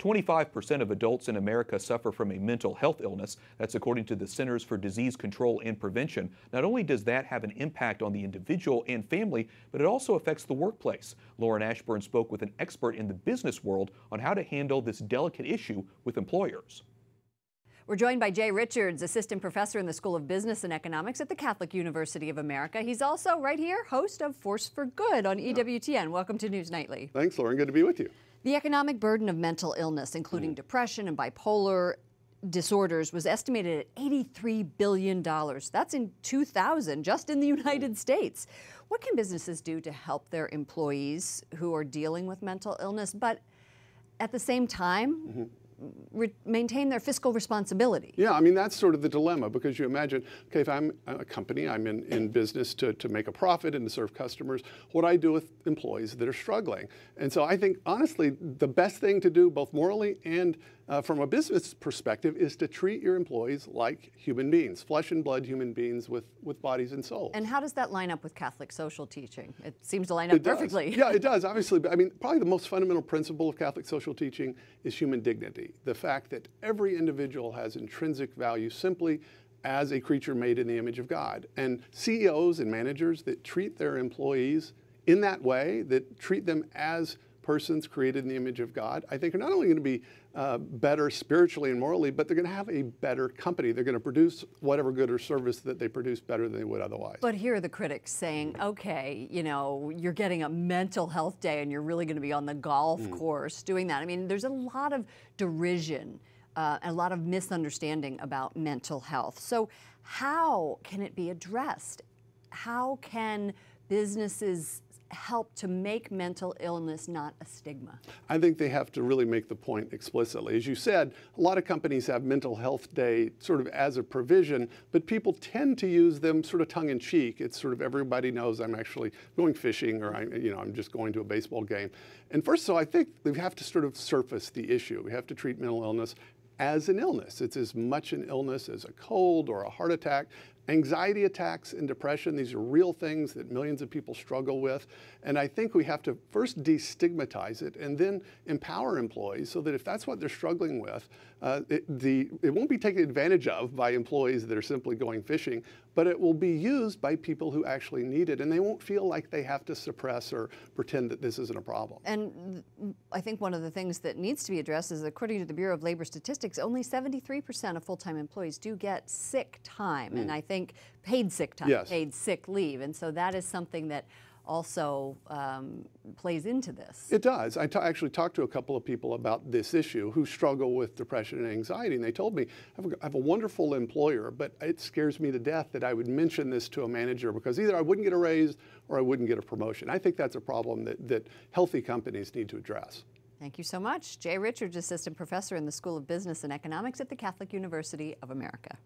25% of adults in America suffer from a mental health illness. That's according to the Centers for Disease Control and Prevention. Not only does that have an impact on the individual and family, but it also affects the workplace. Lauren Ashburn spoke with an expert in the business world on how to handle this delicate issue with employers. We're joined by Jay Richards, assistant professor in the School of Business and Economics at the Catholic University of America. He's also right here, host of Force for Good on EWTN. Welcome to News Nightly. Thanks, Lauren. Good to be with you. The economic burden of mental illness, including depression and bipolar disorders, was estimated at $83 billion. That's in 2000, just in the United States. What can businesses do to help their employees who are dealing with mental illness, but at the same time, maintain their fiscal responsibility? Yeah, I mean, that's sort of the dilemma, because you imagine, okay, if I'm a company, I'm in business to make a profit and to serve customers, what do I do with employees that are struggling? And so I think, honestly, the best thing to do, both morally and from a business perspective, is to treat your employees like human beings, flesh and blood human beings with bodies and souls. And how does that line up with Catholic social teaching? It seems to line up perfectly. Yeah, it does, obviously. But I mean, probably the most fundamental principle of Catholic social teaching is human dignity. The fact that every individual has intrinsic value simply as a creature made in the image of God. And CEOs and managers that treat their employees in that way, that treat them as persons created in the image of God, I think are not only going to be better spiritually and morally, but they're going to have a better company. They're going to produce whatever good or service that they produce better than they would otherwise. But here are the critics saying, okay, you know, you're getting a mental health day and you're really going to be on the golf course doing that. I mean, there's a lot of derision, a lot of misunderstanding about mental health. So how can it be addressed? How can businesses help to make mental illness not a stigma? I think they have to really make the point explicitly. As you said, a lot of companies have Mental Health Day sort of as a provision, but people tend to use them sort of tongue-in-cheek. It's sort of everybody knows I'm actually going fishing, or I'm just going to a baseball game. And first of all, I think we have to sort of surface the issue. We have to treat mental illness as an illness. It's as much an illness as a cold or a heart attack. Anxiety attacks and depression, these are real things that millions of people struggle with. And I think we have to first destigmatize it and then empower employees so that if that's what they're struggling with, it won't be taken advantage of by employees that are simply going fishing, but it will be used by people who actually need it, and they won't feel like they have to suppress or pretend that this isn't a problem. And I think one of the things that needs to be addressed is, according to the Bureau of Labor Statistics, only 73% of full-time employees do get sick time, and I think paid sick time, paid sick leave, and so that is something that also plays into this. It does. I actually talked to a couple of people about this issue who struggle with depression and anxiety, and they told me, I have a wonderful employer, but it scares me to death that I would mention this to a manager because either I wouldn't get a raise or I wouldn't get a promotion. I think that's a problem that healthy companies need to address. Thank you so much. Jay Richards, assistant professor in the School of Business and Economics at the Catholic University of America.